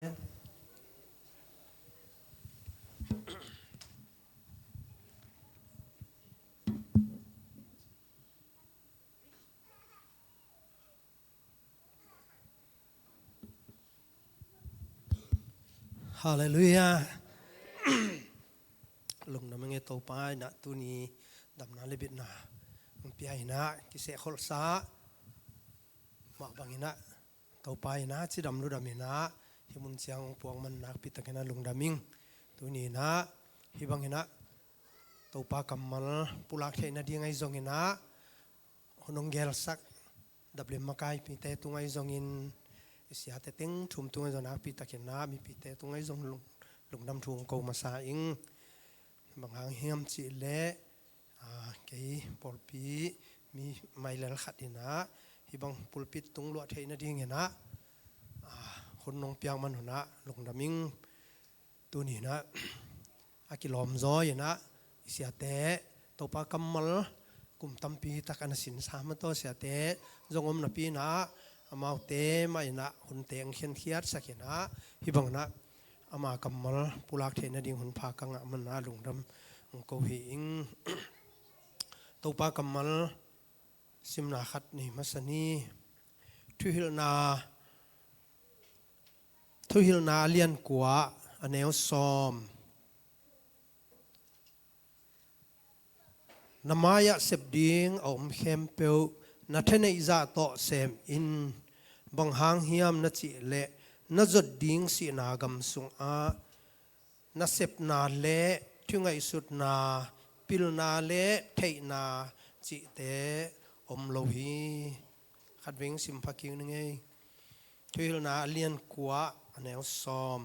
ฮาเลลูยาลงนำเงตปายนะตุนีดำนาเลบิดนามันปียนะกิเสขลสามาบังนะตปายนะจิดำรุดามินะฮิมุนเสียงพวงมันนักปิตะกันลงดามิงตุนีนะฮิบังนะตปากัมมัลปุลักเทนะดีไงจงนะฮนงเกลสักดับเลมมาไกปีเตตุงไงจงอินเสียแต่ติ้งทุ่มตัวจนักปีตะเขียนน้ามีปีเตตรงไอ้จงลงดำทุ่งกูมาสาอิงบางหางเฮียมจีเล่เกี่ยปอลปีมีไม่เล่ขัดดินะที่บางปุลปิดตรงลวดเทนดิ้งเห็นนะคนนองเปียงมันหัวนะลงดำมิงตัวนี้นะอากิลอมซอยนะเสียแต่ตัวปากำมัลกุมตั้มปีตะกันสินสามตัวเสียแต่จงอมนปีนะอามาเตไม่นะหุ่นเตียงเขียนเขียดสักนะฮิบังนะอามากัมมัลปุลักเทนดิ่งหุ่นพากังมันนะลงดำกูหิงตัวปากัมมัลสิมนาขัดนี่มัสนีทุฮิลนาเลียนกัวอเนลซอมนามายะเสบดิงอมเข้มเปียวนัทเนอิจาโตเซมอินบางหางเฮียมนัจิเละนัจดดิ้งสีนากำสุงอานัเสพนาเละที่ไงสุดนาปิลนาเละเทนาจิเตอมโลหีขัดเวงสิมพักิงนึงไงที่นาเลียนกัวแนวซอม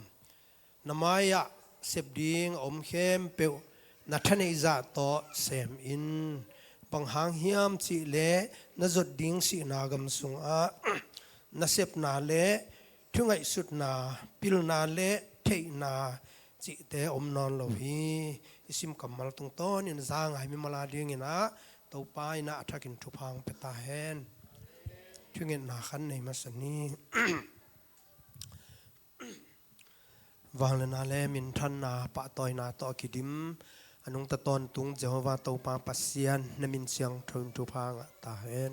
นามายะเสพดิ้งอมเข้มเปียวนัทเนอิจาโตเซมอินบางหางเฮียมจีเล่นจดดิ้งสีนากำสุงอานัเสพนาเล่ทุงไอสุดนาปิลนาเล่เทนาจิเตอมนอนโลหีอิสิมกัมมัลตรงต้นนี่นะจางไอมิมาลาดิ้งนะตัวปายนะทักินทุพังเปตาเฮนทุงเงินนาขันในมัสนีวางเลนาเล่มินทันนาปะตอยนาตอกิดิมอนุงตะตอนตุงเจ้าวาตัวปาปัสเซียนนมินเสียงทุนทุพังตาเฮน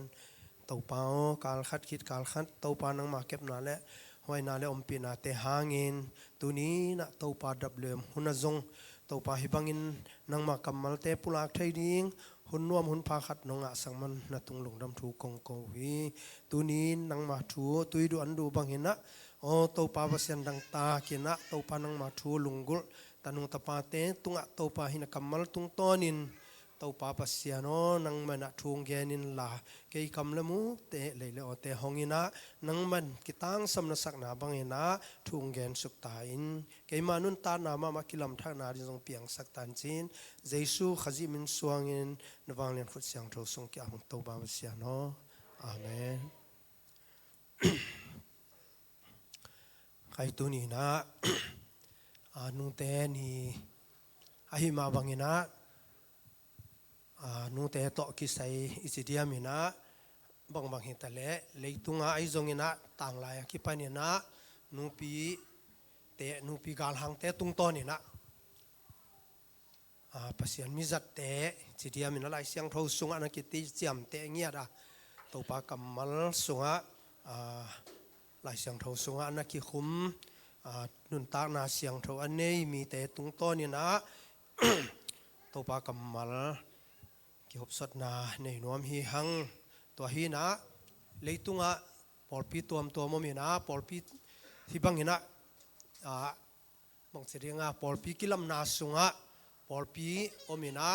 ตัวปากาลขัดคิดกาลขัดตัวปานังมาเก็บนาเล่หอยนาเล่อมปีนาเตหางินตัวนี้นะตัวปาดับเลื่อมหุนจงตัวปาฮิบังอินนังมากัมมัลเตปุลักไทยดิ้งหุนนวมหุนพาขัดนงอาสังมันนะตุงลงดำทูกงโกวีตัวนี้นังมาทูตุยดูอันดูบังเห็นนะโอ้ตัวปาปัสเซียนดังตาเกินนะตัวปานังมาทูลุงกุลตานุงตาปาเตตุงะตัวปาหินะกัมมัลตุงต้นินตัวปาปัสเซียโนนังมันทูงเกนินลาเกยคำละมูเตเลยเลอเตหงินะนังมันกิตังสำนักสักนาบังเห็นนะทูงเกนสุกตาอินเกยมานุนตานามากิลัมทักนาดิจงเปียงสักตันจินเจซูขจิมินสวงอินนวังเลียนฟุตเสียงโทสงกิอังตัวปาปัสเซียโนอาเมนใครตัวนี้นะนุเตนีอาหิมาบังเงินะนุเตโตกิไซอิจิเดียมินะบังเห็นแต่เละเลยตุงไอจงเงินะต่างลายกิปานินะนูปีกาลหังเตตุงต้นนี่นะปัสยันมิจัดเตจิเดียมินะลายเสียงทสุงอันกิติเจียมเตเงียดตัวปากัมมัลสุงลายเสียงทสุงอันกิคุมนุนตากนาเสียงเท่าอันนี้มีแต่ตรงต้นนี่นะตัวปากัมมัลกิฮบสดนาในนวมฮีหังตัวฮีนะเลยตุงะปอลปีตัวมมีนะปอลปีที่บังเห็นนะบังเสียงปอลปีกิลัมนาสุงะปอลปีอมีนะ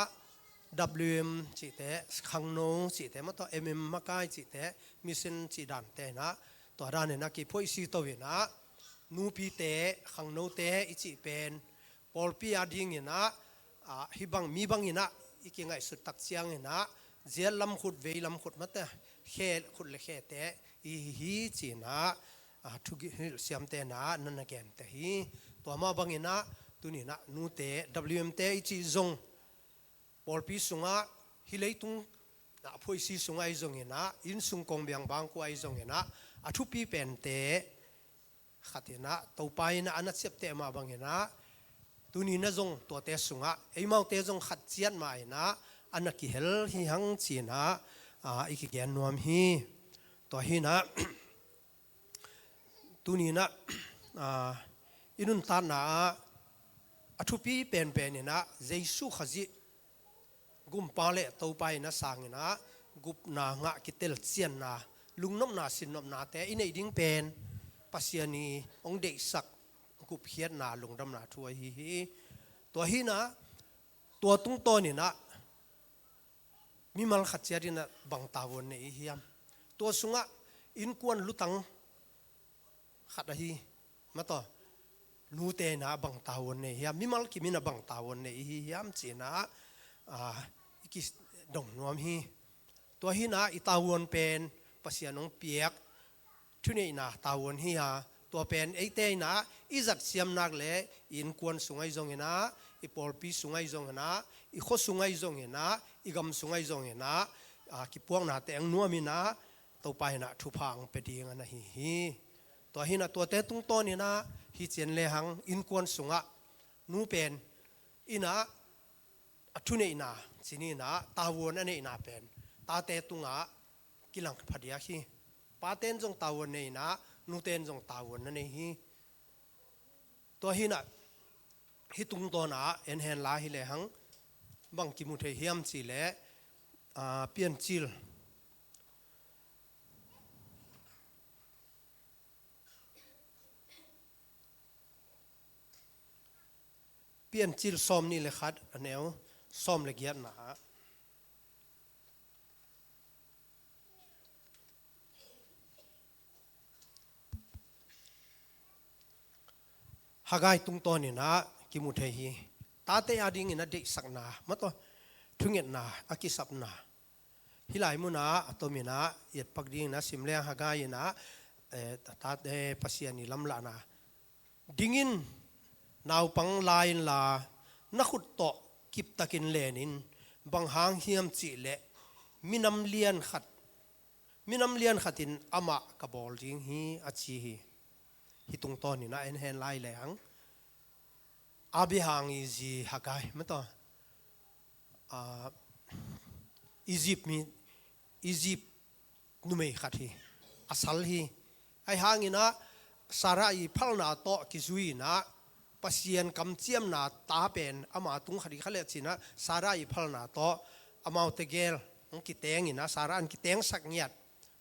WM จิเตขังโนจิเตมาตัว MM มาไกจิเตมิสินจิดันเตนะตัวด้านเนี่ยนะกิพ่อสิตัวเวนะนูปีเตขังโนเตอิจิเป็นปอลปีอาดิ้งเห็นนะฮิบังมีบังเห็นนะอีกยังไงสุดตักเสียงเห็นนะเจียลำขุดเวลำขุดมาแต่เขตขุดเล็กเตอีฮีจีนะทุกเสียมเตนะนั่นนะแกนแต่ฮีตัวมาบังเห็นนะตัวนี้นะนูเต WM เตอิจิจงปอลปีสุงะฮิเลตุงพ่อสิสุงะไอจงเห็นนะอินสุงกงเบียงบางกูไอจงเห็นนะทุปีเป็นเต ขัดเนะตัวไปนะอันนั้นเสียบเตะมาบางนะตัวนี้นะจงตัวเตะสุงะไอ้เมาเตะจงขัดเจียนมานะอันนั้นกิเฮลที่หังจีนะอีกแกนนวมฮีตัวฮีนะตัวนี้นะอินุนตานะอทุปีเป็นเนี่ยนะเจสุขจิกุมปาเลตัวไปนะสางนะกุบนางะกิเตลเจียนนะลุงน้ำนาสินน้ำนาแต่อินไอดิ้งเป็นปัสยานีองเด็กสักกุบเขียนนาลุงดำนาทัวฮีตัวฮีนะตัวตุ้งโตนี่นะมีมัลขัดเจรินะบังตาวนในเฮียมตัวสุงะอินกวนลุตังขัดฮีมาต่อนูเตนะบังตาวนในเฮียมมีมัลกิมินะบังตาวนในเฮียมจีนะกิดงนวมฮีตัวฮีนะอิตาวนเป็นปัสยานองเปียกทุนี่นะตาวนฮีฮะตัวเป็นไอเตนะอิจัดเสียมนักเละอินกวนสุงไอจงเห็นะอีปอลปีสุงไอจงเห็นะอีข้อสุงไอจงเห็นะอีกำสุงไอจงเห็นะกิพวงนาแต่งนัวมีนะตัวไปนะทุพังไปดีงันนะฮีตัวฮีนะตัวเตตุงต้นนี่นะฮีเจนเลหังอินกวนสุงะนูเป็นอินะทุนี่นะสินี่นะตาวนอันนี้นะเป็นตาเตตุงะกิลังพัดยาฮีปาเตนจงตาวนนี่นะนูเตนจงตาวนนั่นฮีตัวฮีนะฮิตุงตัวนะเอ็นเฮนลาฮิเลหังบังกิมุเทเฮียมจีเลเปลี่ยนจิลเปลี่ยนจิลซ้อมนี่เลยครับอันแนวซ้อมละเอียดนะฮากายตุงตัวนี่นะกิมุเทฮีตาเตยาดิ้งนะเด็กสักนามาตัวทุ่งเงินนาอากิสับนาฮิลายมุนาตัวมีนะเอียดปักดิ้งนะสิมเลียฮากายนะตาเตปัสยานิลำลานะดิ้งินนาวปังลายลานักขุดโตกิบตะกินเลนินบางหางเฮียมจีเลมินำเลียนขัดินอามะกบอลจิงฮีอาชีฮีฮิตุงตอนนี่นะเอ็นเฮนไลเลยหังอาบิฮังอีจีฮักไกไม่ต่ออียิปต์นุ่มขัดฮีอาศัลฮีไอฮังนี่นะสาระอีพัลนาโตกิจุยนะปัสเซียนกำเจียมนาตาเป็นอามาตุงขัดขัดเลจินะสาระอีพัลนาโตอามาอุตเกลองกิเตงนี่นะสาระอันกิเตงสักเงียด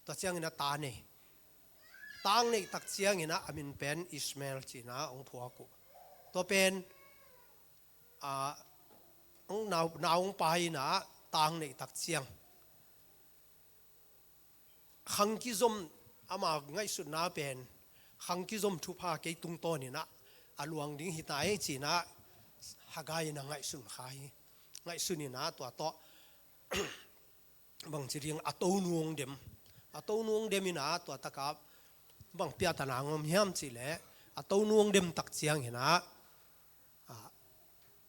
ตัวเจียงนี่นะตาเนี่ยตังในตักเชียงนะอามินเป็นอิสมาเอลจีนะองผัวกูตัวเป็นองนาวองไปนะตังในตักเชียงขังกิจมอามาไงสุดนะเป็นขังกิจมทุพาเกตุงโตนี่นะอลวงดิ้งหิตายจีนะฮากายนะไงสุนขายไงสุนี่นะตัวโตบางทีเรียงอัตโตนวงเดมินะตัวตะกับบางเปียตนางมเฮียมจีเล่อัตโนวงเดมตักเจียงเห็นนะ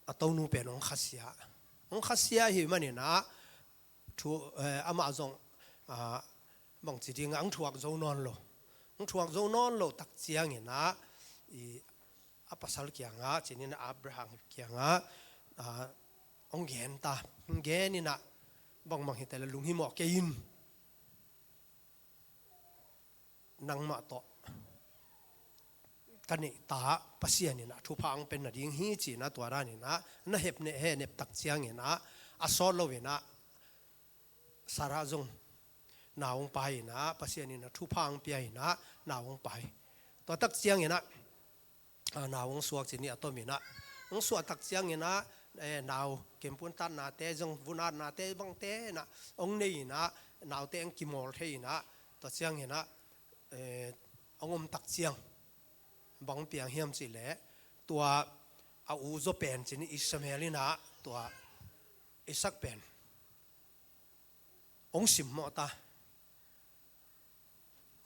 อัตโนเป็นองคัสยาหิมันเนี่ยนะทัวอามาจงบางทีงอังทวกโจนอนโลตักเจียงเห็นนะอัปสัลเกียงจีนี่นะอับราฮัมเกียงองเกนตาเกนี่นะบางเห็นแต่ละลุงหิมอกเกยินนังมาโตกันนี่ตาปัสยานี่นะทุพังเป็นนาดิ้งฮีจีนะตัวรานี่นะน่าเห็บเนเฮเนบตักเจียงเห็นนะอาซอลโลเวนะสาระจงนาวงไปนะปัสยานี่นะทุพังเปียนะนาวงไปตัวตักเจียงเห็นนะนาวงสวกจีนี่ตัวมีนะงสวกตักเจียงเห็นนะนาวเก็บปุ่นตันนาเตจงวุนานาเตบังเตนะองนี่นะนาวเตงกิมอลเทนะตัวเจียงเห็นนะองตักเชียงบังเปียงเฮียมสิเล่ตัวอาอูโจเป็นจินอิสมาเอลินะตัวอิสักเป็นองสิมโมตา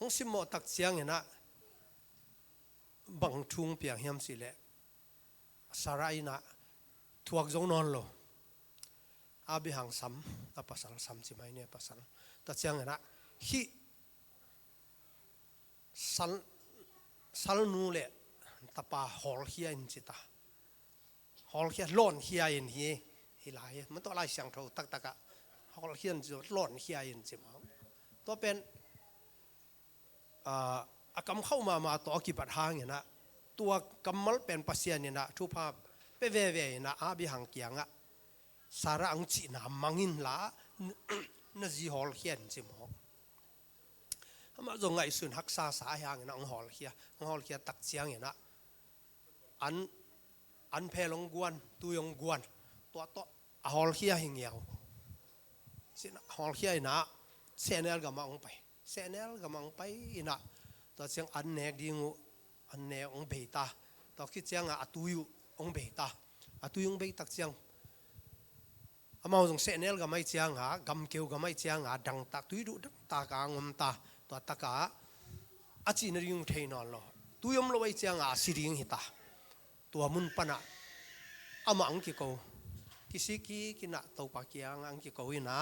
องสิมโมตักเชียงเห็นนะบังทุ่งเปียงเฮียมสิเล่สาระอินะทวกจงนอนโลอาบิหังซ้ำอาปัสสังซ้ำสิไม่เนี่ยปัสสังตักเชียงเห็นนะฮิสัน ซัลนูเลตะปาฮอลเฮียอินจิตาฮอลเฮียล้นเฮียอินฮิลายมันต้องไล่เสียงเท่าตักตะกะฮอลเฮียนจะล้นเฮียอินจิมาตัวเป็นอากำเข้ามาตัวกิบัดหางเนี่ยนะตัวกำมัลเป็นปัสเซียนเนี่ยนะทุพาเปเวเวนะอาบิหังเกียงอะสาระอังจีนะมังอินละนจีฮอลเฮียนจิมามาจงไงส่วนฮักษาสาหางนะองฮอลเฮียตักเสียงเนี่ยนะอันเพลงกวนตุยงกวนตัวฮอลเฮียหิงยาวสินะฮอลเฮียนะเซเนลกับมังไปเซเนลกับมังไปนะตัวเสียงอันเนกดิงูอันเนกองเบตาตัวคิดเสียงอะตุยองเบตาตุยองเบตักเสียงอามาจงเซเนลกับไม่เสียงหากำเกี่ยวกับไม่เสียงหาดังตักตุยดูดังตากางมตาตัวตากาอาจีนริงเทนอนล้อตุยมลอยเสียงสิริงหิตาตัวมุนปนะอามาอังกิโกกิสิกีกินะตัวปากียงอังกิโกอินะ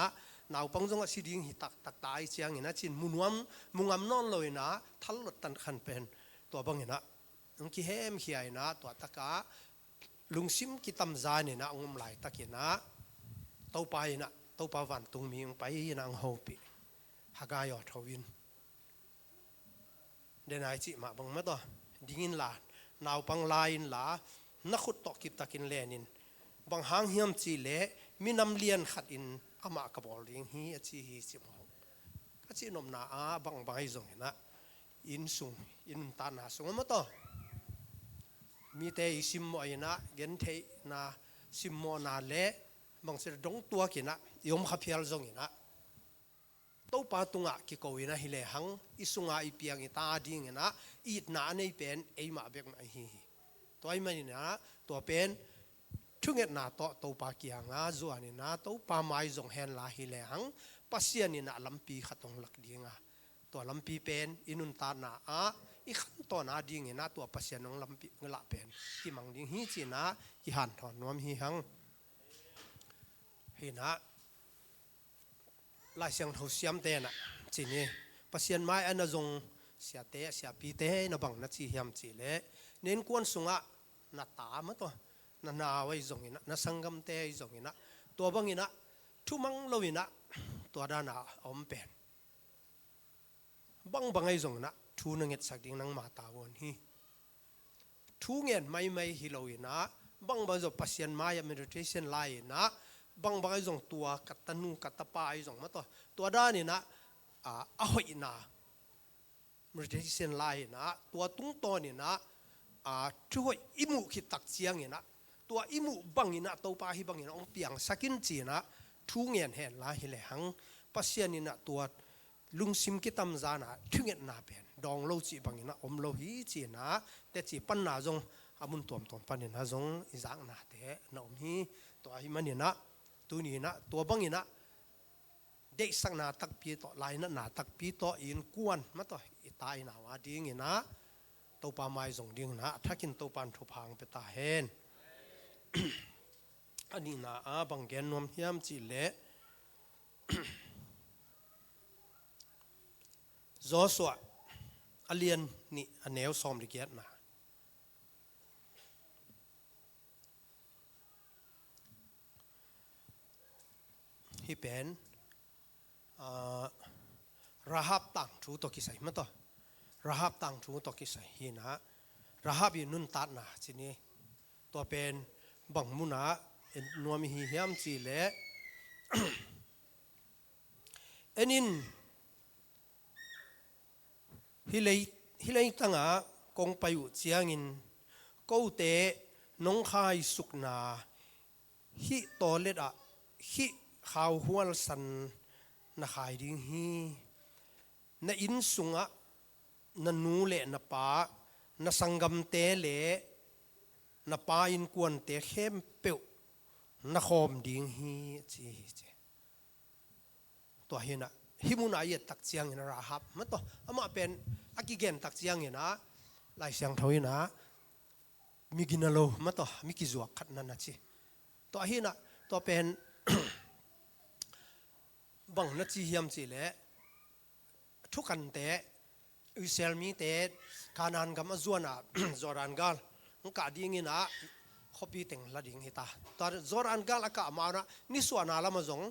นาวปังจงสิริงหิตักตายเสียงอินะจินมุนวมมุงอำนอนลอยนะทัลลดตันขันเป็นตัวบังอินะอังกิเฮมเฮียนะตัวตากาลุงซิมกิตัมจานินะองมไหลตะกินะตัวไปนะตัวปาวันตุงมีงไปนะอังโฮปิฮากายอทวินเดนายจิมาบังมาตัวดิ้งินลานาวปังลายินลานักขุดตอกิบตะกินเลนินบางหางเฮียมจีเล่มีนำเลียนขัดอินอามากระบอกเลี้ยงฮีอจีฮีจิมองอจีนมนาอาบางไซงนะอินสุงอินตานาสุงมาตัวมีแต่ซิมโมยนะเกนเทนาซิมโมนาเล่บางเสดงตัวกินะยมขับเพียลซงนะตัวปาตุงะกิโกวินะฮิเลหังอิสุงะอิเปียงอิตาดิงนะอีดนาในเป็นเอมาเบกมาฮีตัวไอ้มันนะตัวเป็นทุกเงนาตัวปากียงะจวนนะตัวปาไม้จงเฮนลาฮิเลหังปัสเซียนนะลำปีขัดตรงหลักดิงะตัวลำปีเป็นอินุนตานาอีขันตัวนาดิงนะตัวปัสเซียนนงลำปีงละเป็นที่มังดิงฮีจีนะที่หันถอนนวมฮีหังเห็นนะลายเสียงเขาเสียมเตนะจีนี่ปัสยันไม้อันนั้นจงเสียเตะเสียปีเตะนบังนัดจีเฮียมจีเล่เน้นกวนสุงะนัดตามะตัวนัดนาไว้จงอินะนัดสังกัมเตะจงอินะตัวบังอินะทุมังโลวินะตัวด้านนาอมเป็นบังไอจงนะทูนังเงตสักดิ่งนังมาตาวนฮีทูเงินไม่ฮิโลวินะบังจบปัสยันไม้เมดิเทชันไลนะบางไอ้จงตัวกัตตนูกัตตปาไอ้จงมาตัวด้านนี่นะหอยนะมันจะเส้นลายนะตัวตุ้งตัวนี่นะช่วยอิมุขิตักเสียงนี่นะตัวอิมุบังนี่นะตัวปาฮิบังนี่นะองเปียงสักินจีนะทุ่งเงินเห็นลายหิเลหังปัสเซียนี่นะตัวลุงซิมกิตัมจานะทุ่งเงินนาเป็นดองโลจีบังนี่นะอมโลหิจีนะแต่จีปันนาจงอามุนตัวปันนี่นะจงอิจังนาเตะนะอมฮีตัวฮิมันนี่นะตัวนี้นะตัวบังนี่นะเด็กสักนาตักปีต่อลายนั้นนาตักปีต่ออินกวนมาต่ออิตายนาวาดิ้งนะตัวปาไม้ส่งดิ้งนะถ้ากินตัวปันทุพังไปตาเห็นอันนี้นะบังเกนนวมเฮียมจีเล่โจสวะอเลียนนี่อันแนวซอมลิเกียตนะที่เป็นราฮับต่างทูตกิสัยมั้งต่อราฮับต่างทูตกิสัยฮีนะราฮับยินุนตัดนะทีนี้ตัวเป็นบังมุนะนัวมีเฮียมจีเล่เอ็นินฮิเลยตั้งกงไปอยู่เจียงินกูเตะน้องคายสุกนาฮิโตเลดฮิข่าวหัวสันนักขายดิ้งฮีนอินสุงะนนูเละนป้านสังกัมเตเละนป้าอินกวนเตเข้มเปียวนคมดิ้งฮีจีตัวเห็นนะฮิมุนายตักเจียงนะราฮับมันตัวอามาเป็นอากิเกนตักเจียงนะลายเสียงเท่านี้นะมีกินโลมันตัวมีกิจวัตรขัดนั่นนะจีตัวเห็นนะตัวเป็นบังนัดจีเฮียมจีเล่ทุกกันเตะ อิสราเอลมีเตคานานกับมาจวนจอรันกาลงกาดิ้งนะขบีเต็งละดิ้งฮิตาตอนจอรันกาลอากามานะนี่ส่วนอะไรมาจง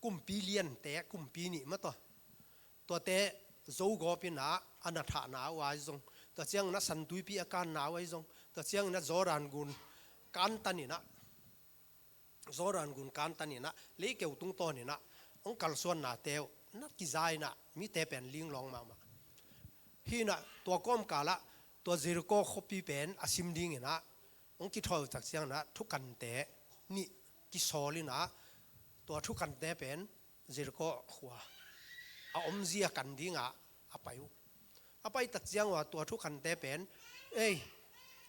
กุมปีเลียนเตกุมปีนี่มาตัวเตโจกอปินะอนาถานาไว้จงตัวเจียงนะสันตุยปีอาการนาไว้จงตัวเจียงนะจอรันกุนการตันนี่นะจอรันกุนการตันนี่นะเลี้ยงตุงต้นนี่นะองค์การส่วนนาเตวนักกิจายนะมีเตเป็นลิงลองมาฮีนะตัวก้มกาละตัวเจริโกขบปีเป็นอาซิมดิ้งนะองค์กิทอจากเสียงนะทุกกันเตนี่กิโซลินะตัวทุกกันเตเป็นเจริโกขัวเอาอมเจียกันดิ้งอาไปตัดเสียงว่าตัวทุกกันเตเป็น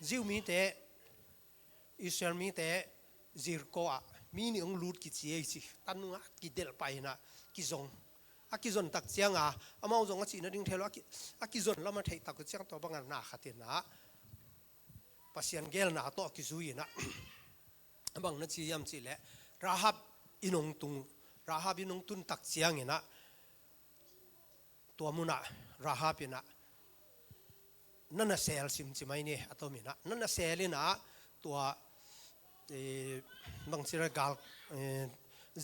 จิวมีเตอิสราเอลมีเตเจริโกมีนี่องลูดกิเจียสิตันนึงกิเดลไปนะกิจงกิจนตักเจียงมาจงจีนดิ้งเทลกิจนแล้วมาเทตักเจียงตัวบางนาขัดนะปัสยันเกลนะตัวกิจุยนะบางนัดจียมจีเละราฮับอินงตุนตักเจียงนะตัวมุนะราฮับนะนั่นน่ะเซลซิมจิไม่เนี่ยตัวมีนะนั่นน่ะเซลนะตัวบางสิระกาล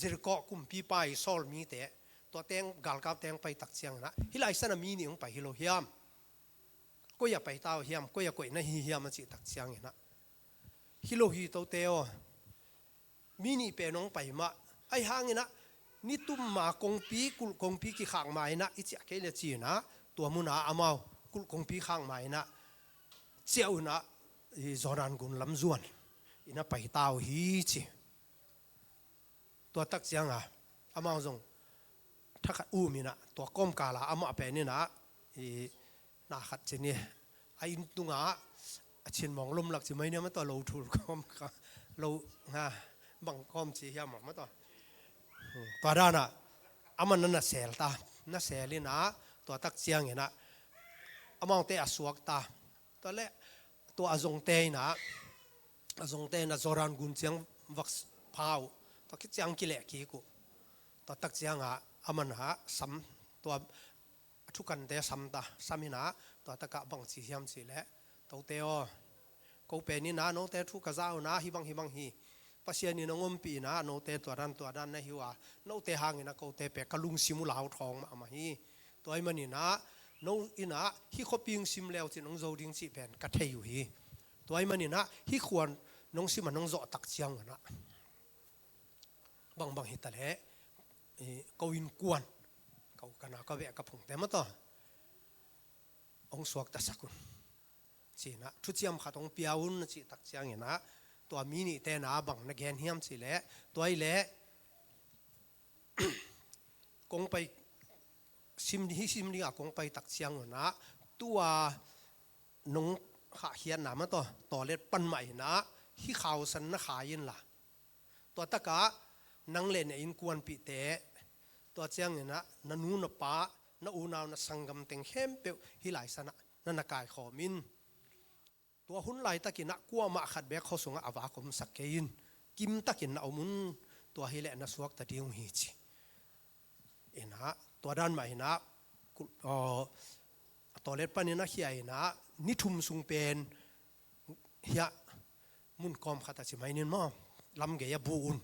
จิรโกกุมปีไปโซลมีเตตัวเตงกาลกับเตงไปตักเสียงนะฮิไลสันมีนี่องไปฮิโลเฮียมก็อย่าไปต้าเฮียมก็อย่าก่อยนะเฮียมมันจิตักเสียงนะฮิโลฮีตัวเตวมีนี่เป็นน้องไปมาไอ้ห่างนะนี่ตุ้มมากงปีกุลกงปีกี่ข้างไม้นะอิจฉาเกลียจีนะตัวมุนาอามากุลกงปีข้างไม้นะเจ้านะจอรันกุลลำจวนอินะไปต้าฮีจีตัวตักเสียงอามาจงถ้าขัดมีนะตัวก้มกาลาอามาเป็นนี่นะน่าขัดเจนี่ไอ้ตุงเช่นมองลมหลักจะไม่เนี่ยมันตัวเราถูกก้มเราบังก้มจีเฮียมมันตัวด้านน่ะอามันนั่นน่ะเซลตาน่ะเซลินะตัวตักเสียงนะอามาเตะสวกตาตัวเละตัวอจงเตยนะจอรันกุนเสียงวักพาวตัวคิดเสียงกิเลสกี่กูตัวตักเสียงอามันซ้ำตัวทุกกันเตะซ้ำนะตัวตะกะบังสีเฮียมสีเละตัวเตอกูเป็นนี่นะน้องเตะทุกกะเจ้านะฮิบังฮีปัสยานี่น้องอมปีนะน้องเตะตัวด้านนะฮิวะน้องเตะห่างนี่นะกูเตะเป็กกะลุงซิมุลาวทองมาฮีตัวไอ้มันนี่นะน้องอินะฮิขบิงซิมแล้วที่น้องโจดิงสีเป็นกะเทอยู่ฮีตัวไอ้มันนี่นะฮิควรน้องซิมันน้องโจตักเชียงนะบางฮิตะเละก็วินกวนเขากันนะก็แวะกับผมแต่มาต่อองสวกตะสักุนสินะทุเจียมขัดองเปียวุนสิตักเชียงเห็นนะตัวมีนี่แต่นะบังนักแกนเฮียมสิแหละตัวไอ้แหละกงไปซิมดีกงไปตักเชียงนะตัวน้องขาเฮียนนะมาต่อเล็ดปั้นใหม่นะที่ข่าวสันนะขายินล่ะตัวตะกะนังเล่นอินกวนปีเตตัวเจียงเนี่ยนะนันูนป้านาอูนาวนาสังกำเต็งเข้มเปียวฮิไลสนะนันนักายขอมินตัวหุ่นไหลตะกินนะกัวมาขัดแบกเขาส่งอาวาคมสักเกยินกิมตะกินนะเอามุนตัวฮิเลนะสวกตะเดียงฮีจีนะตัวด้านใหม่นะตัวเล็ดปานี่นะเฮียนะนิทุมสุงเป็นเฮียมุนกอมขัดตะจิไม่นินมั่งลำเกียบูน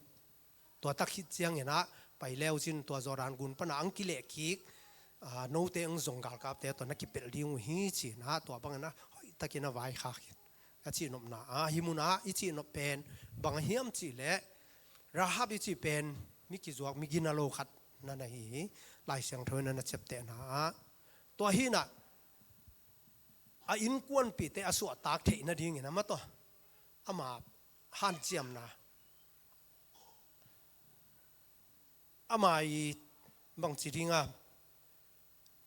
ตัวตักฮิเจียงนะไปแล้วจินตัวจอรันกุนปนังกิเลกิกโนเตงจงกาลกับเตตัวนักกิเปลดิ้งฮีจีนะตัวบางนะตะกินเอาไว้ข้ากินอาจีนบนาฮิมุนะอิจีนบเป็นบางเฮียมจีเละราฮับอิจีเป็นมิกิจวกมิกินาโลขัดนั่นนะฮีลายเสียงเธอนั่นนะเจ็บเตนะตัวฮีน่ะอินกวนปีเตอสวดตากเทนะดิ้งนะมาตัวอามาฮันเจียมนะอามาบางจีดิ้ง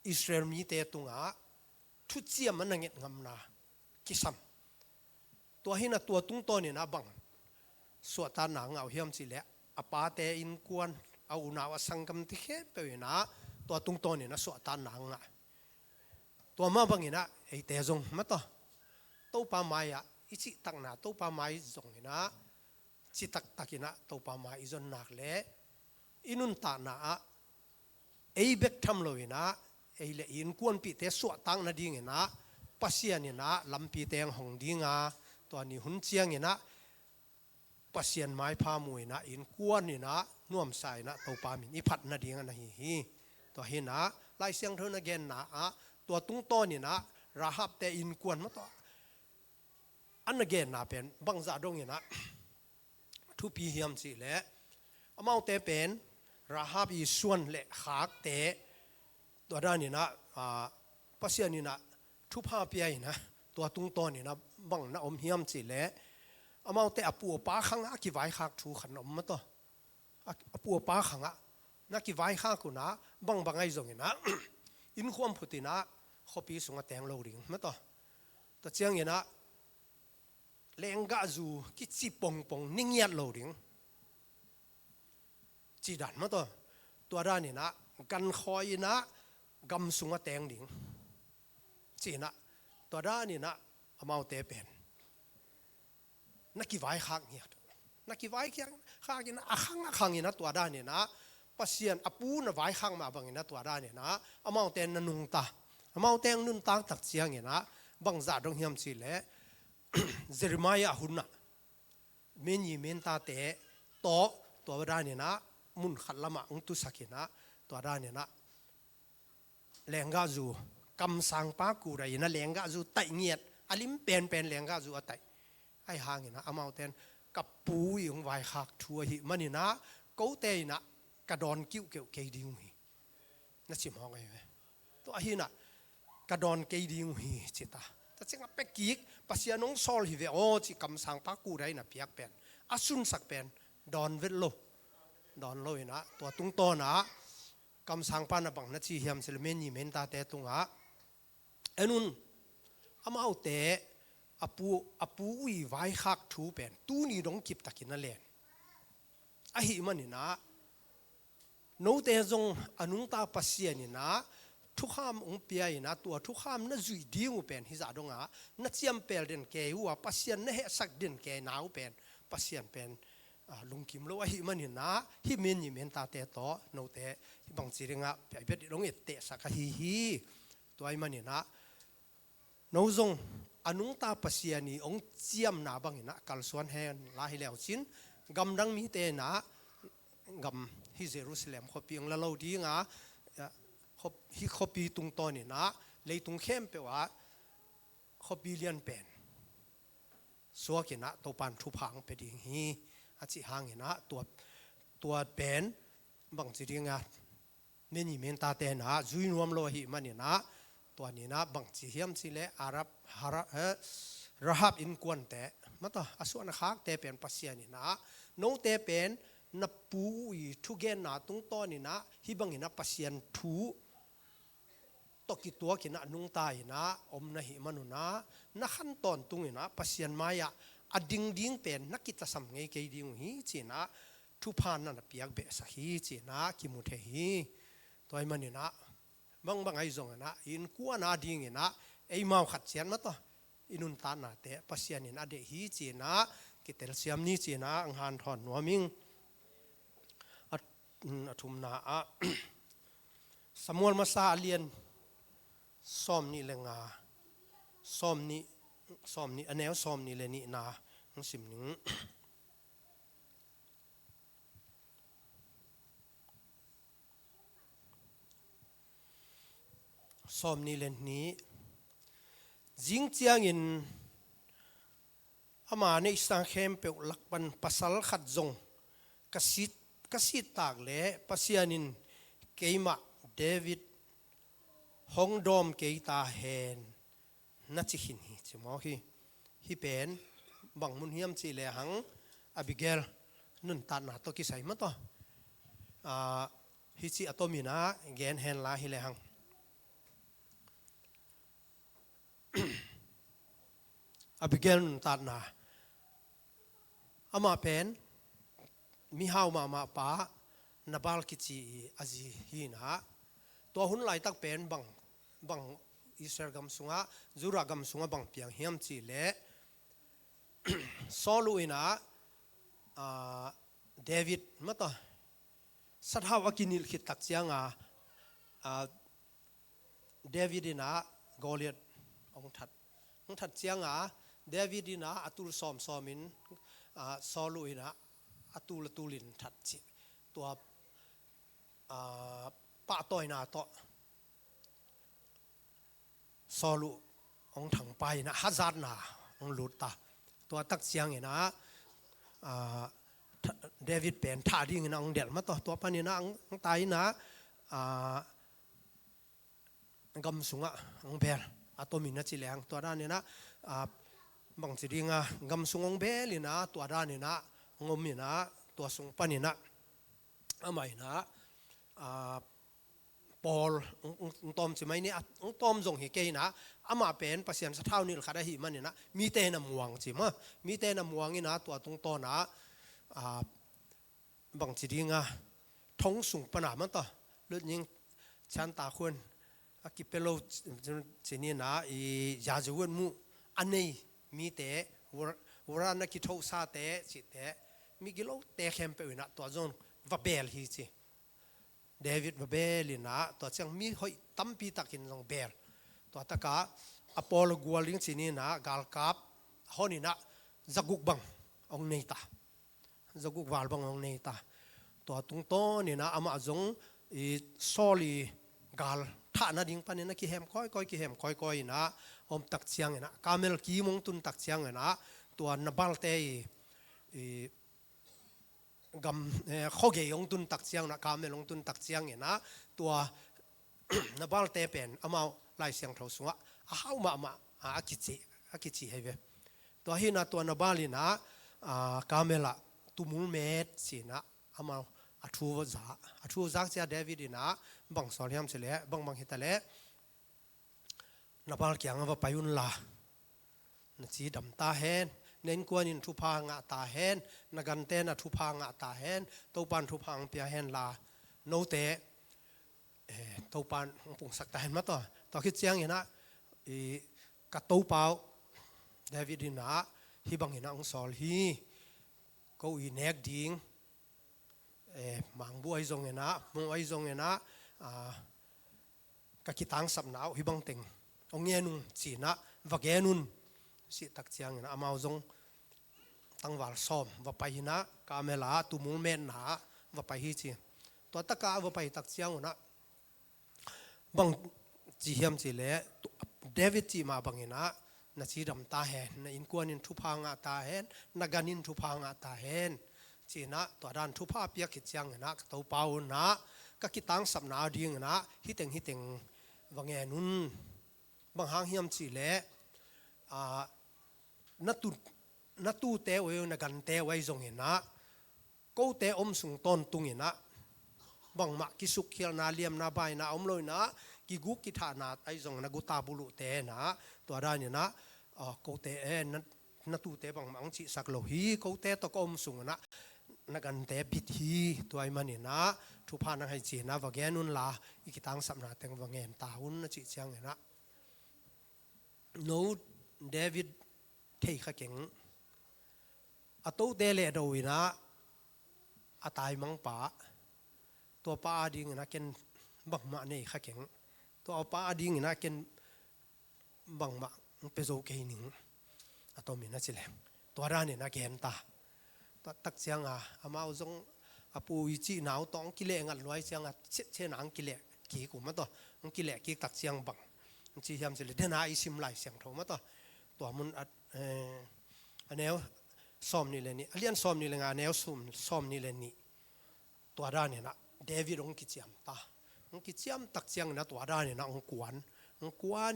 อิสราเอลมีเตตุงทุเจียมมันนั่งเงียบงำนะกิสัมตัวหินะตัวตุ้งต้นเนี่ยนะบังสวดตาหนังเอาเฮียมสิแหละอปาเตอินกวนเอาหนาวสังกำที่เข้ไปนะตัวตุ้งต้นเนี่ยนะสวดตาหนังตัวมาบังเนี่ยนะไอเตจงมาต่อตู้ปลาไม้อิจิตักนะตู้ปลาไม้จงเนี่ยนะจิตักตักินะตู้ปลาไม้จนหนักเละอินุนตานะไอเบกทำเลยนะ ei le in kuan pi te suwa tang na ding ina pasian ina lampi teng hong dinga to ni hun chiang ina pasian mai pha muina in kuan ina nuam sai na to pa min i phat na ding na hi to hina lai siang thon again na a to tung to ni na rahab te in kuan ma to an again na pen bang za dong ina thu pi hiam chi le amau te pen rahab i suan le khak te to da ni na pasian ni na thu pha pi ai na to tung to ni na bang na om hiam chi le amau te apu pa khanga ki vai khak thu khan om ma to apu pa khanga na ki vai kha ku na bang ai zong ina in khom phutina khopi sunga teng lo ring ma to chiang ina lenga zu ki chi pong ningiat lo ring chi dan ma to da ni na kan khoi na gam sunga teng ding chi na to da ni na amau te pen na ki vai khak ni na ki vai khak ina akhang ina to da ni na pasian apu na vai khang ma bang ina to da ni na amau ten na nung ta amau teng nun tang tak chiang ina bang za dong hiam chi le Jeremiah hunna meni menta te to da ni na mun khalama ung tu sakina to da ni na lenga zu kam sang pa ku ra ina lenga zu tai nghiet alim pen lenga zu atai ai hangina amau ten kapu yung vai khak thua hi manina ko te na kadon kiu ke ding hi na chim hong ai to ahina kadon ke ding hi chita ta chinga pekik pasianong sol hi ve o chi kam sang pa ku rai na piak pen asun sak pen don lo ina to tung to na kam sang pa na bang na chi hiam selmen ni men ta te tunga enun amau te apu ui vai khak thu pen tu ni dong kip takina len a hi manina no te zong anung ta pasiani na thu kham ung pia ina tu thu kham na zui ding pen hi za donga na chiam pel den ke wa pasian na he sak den ke nau pen pasian pen lungkim lo a hi manina hi men ni men ta te to no te hi bang chiringa pe bet dong et te sak hi to ai manina no zong anung ta pasiani ong chiam na bangina kalsuan hen la hi leo chin gam dang mi te na gam hi Jerusalem khopiang la lo dinga hi khopi tung to ni na leitung khem pe wa khopi lian pen suakina to pan thu phang pe ding hi achi hangina to pen bang chiringa meni men ta te na zui nuam lo hi manina to ni na bang chi hiam chi le arab rahab in kwan te mata asuan khak te pen pasiani na no te pen na pu i thu gen na tung to ni na hi bang ina pasian thu toki tua kina nung ta ina om na hi manuna na khan ton tung ina pasian maya ading pen nakita sam ngei ke ding hi china thu phan na piak be sa hi china ki mu the hi toy manina bang ai zong na in kuana ding ina ei mau khat chian ma to inun ta na te pasian ina de hi china kitel siam ni china ang han thon nuaming athum na a samuel masa alien som ni lenga som ni anel som ni le ni na sim ning som ni len ni jing chiang in ama ne sang khem pe lakpan pasal khat zong kasit tak le pasianin keima David hong dom keita hen na chi hin hi chimo hi pen bang mun hiam chi le hang Abigail nun ta na to ki sai ma to hi chi atomina gen hen la hi le hang Abigail nun ta na ama pen mi hau ma pa nabal ki chi azi hi na to hun lai tak pen bang Israel gam sunga zura gam sunga bang piang hiam chi le solu ina David mata sathaw akinil khit tak chianga เดวิดนะโกลิยตองทัดเจียงเดวิดนะอตุลซอมินซอลุยนะอตุลินทัดจิตัวปะต้อยนาโตซอลุองถังไปนะฮัซาร์นาองลุดตาตัวตักเสียงนะเดวิดเป็นท่าดิ่งนะองเดลมาตัวปานี่นะองตายนะกำสุงองเบลตัวมินนะจิเลงตัวด้านนี้นะบางสิดิ่งกำสุงองเบลนะตัวด้านนี้นะงมนี่นะตัวสุงปานี่นะไม่นะปอลตอมสิไม่เนี่ยตอมส่งเหตุนะอามาเป็นภาษาสะเท่านี่ขาดหิมันเนี่ยนะมีแต่น้ำม่วงสิมะมีแต่น้ำม่วงนี่นะตัวตรงต้นนะบางทีงท้องสูงปนามันต่อเลือดยิงชันตาควรกิเปโลสินี่นะยาจวนมูอันนี้มีแต่วรานักกิโตซาเตสิเตมีกิโลเตะเข้มไปอยู่นะตัวจงว่าเบลฮีสิเดวิดมาเบลินะตัวเชียงมีหอยตั้มปีตักินลงเบลตัวตะกาอพอลโลกัวลิงสินี่นะกาลกับฮอนี่นะจักุกบังองเนตาจักุกวาลบังองเนตาตัวตรงโตนี่นะอามาจงโซลีกาลท่านาดิ่งปานี่นะกิเฮมค่อยนะอมตักเชียงนะกาเมลกีมงตุนตักเชียงนะตัวนบัลเตกำข้อเกี่ยงตุนตักเชียงนะกาเมลงตุนตักเชียงเนี่ยนะตัวนบัลเตเป็นอามาไล่เสียงเท่าสูงเข้ามาอากิจิให้เวตัวหินะตัวนบัลนะกาเมละตุมุลเมตสินะอามาอัทูวซาเสียเดวิดนะบังสอลยามเสลบังฮิตาเลนบัลเกียงว่าไปยุนลานจีดำตาเฮนเน้นกวนอินทุพางะตาเฮนนักันเตนะทุพางะตาเฮนตัวปันทุพางเปียเฮนลาโนเตตัวปันปุ่งสักตาเฮนมาต่อคิดเสียงเห็นนะกัดตัวเปล่าเดวิดนะฮิบังเห็นนะองสอลฮีก็อีเนกดิ้งมังบัวไอซงเห็นนะมังไอซงเห็นนะกักิตังสับหนาวฮิบังเต็งองเงี้ยนุ่งจีนะวักเงี้ยนุ่นสิตักเชียงนะอามาจงตั้งวาลซ้อมว่าไปนะกาเมลาตุมุลเมนนะว่าไปฮีจีตัวตะกาว่าไปตักเชียงนะบางจีเฮียมจีเล่เดวิดจีมาบางนะนาจีดำตาเห็นนะอินกวนอินทุพางะตาเห็นนักานินทุพางะตาเห็นจีนะตัวด้านทุพาเปียกิจยังนะตัวเปล่านะก็กิตังสับนาดิ่งนะฮิเต็งว่าเงี้ยนุ่นบางหางเฮียมจีเล่นัตูเตวเอนักันเตวไว้จงเห็นนะกูเตอมสุงต้นตุงเห็นนะบังมากิสุกเขียนาเลียมนาใบนาอมลอยนะกิกุกิธานาไอจงนักุตาบุลุเตนะตัวด้านเนี่ยนะกูเตนัตูเตบังมังจิสักโลฮีกูเตตกอมสุงนะนักันเตบิดฮีตัวไอมันเนี่ยนะทุพานังให้จีนะว่าแกนุนลาอีกตังสัมนาเต็งว่าเงินตาหุนนะจิเชียงเนี่ยนะโนเดวิดเทขเก่งอโตเดเลโดยนะอตายมังป่าตัวป้าดิ่งนะเกนบังมาเนี่ยขเก่งตัวเอาป้าดิ่งนะเกนบังมาเป็นโซเกนิงอโตมินะจิเลงตัวร้านเนี่ยนะเกนตาตัวตักเสียงอามาจงอาปูอิจิหนาวต้องกิเลงัดรวยเสียงเช่นนังกิเลกี่กูมาตัวกิเลกี่ตักเสียงบังจียามจิเลเดน่าอิสิมไลเสียงโทมาตัวมันอันแนวซ้อมนี่เลยนี่เลียนซ้อมนี่เลยงานแนวซ้อมนี่เลยนี่ตัวด้านเนี่ยนะเดวิดองกิจยามตาองกิจยามตักเสียงนะตัวด้านเนี่ยนะองกวน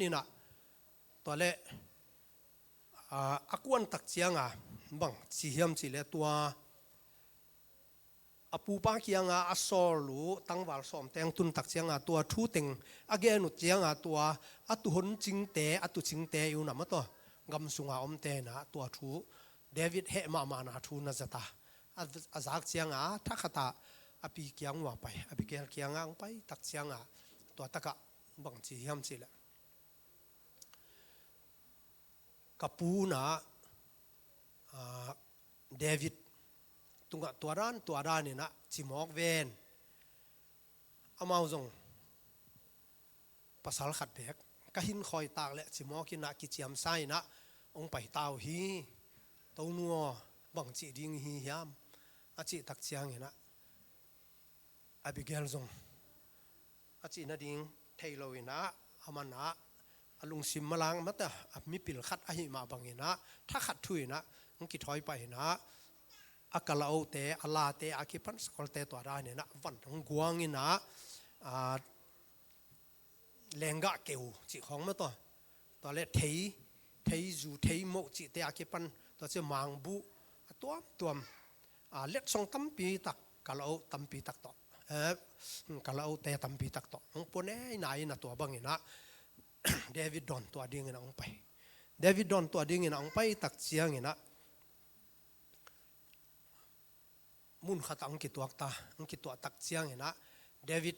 นี่นะตัวเล่กวนตักเสียงบังจียามจิเลตัวปูปาเกียงอสอลูตั้งวาลซ้อมแต่งตุนตักเสียงตัวทูเต็งเกนุเจียงตัวตุหนจิงเตตุจิงเตอยู่นะมั้งตัวกำสุงอมเตนะตัวทูเดวิดเฮมานาทูนะจัตตาอาจากเชียงทักขตาอภิเกียงว่าไปอภิเกียงไปตักเชียงตัวตะกะบังจียมสิละกับปูนะเดวิดตัวด้านนี่นะจิมอกเวนอามาจงภา pasal khat bek ka hin khoi tak le chimo ki na ki chiam sai na ong pai tau hi to nuo bang chi ding hi hiam a chi tak chiang ina Abigail zong a chi na ding thailo ina amana alung sim malang mata mi pil khat a hi ma bangina tha khat thuina ong ki thoi pa ina akalau te ala te akipan skol te to ra ne na van ong guang ina lenga keu chi khong ma to le thei zu thei mo chi te akipan to che mang bu tuam let song tampi tak kalau tampi tak to kalau te tampi tak to ong pone nai na to bangina David don to ding ina ong pai David don to ding ina ong pai tak chiang ina mun khatang ki tuak ta ong ki to tak chiang ina David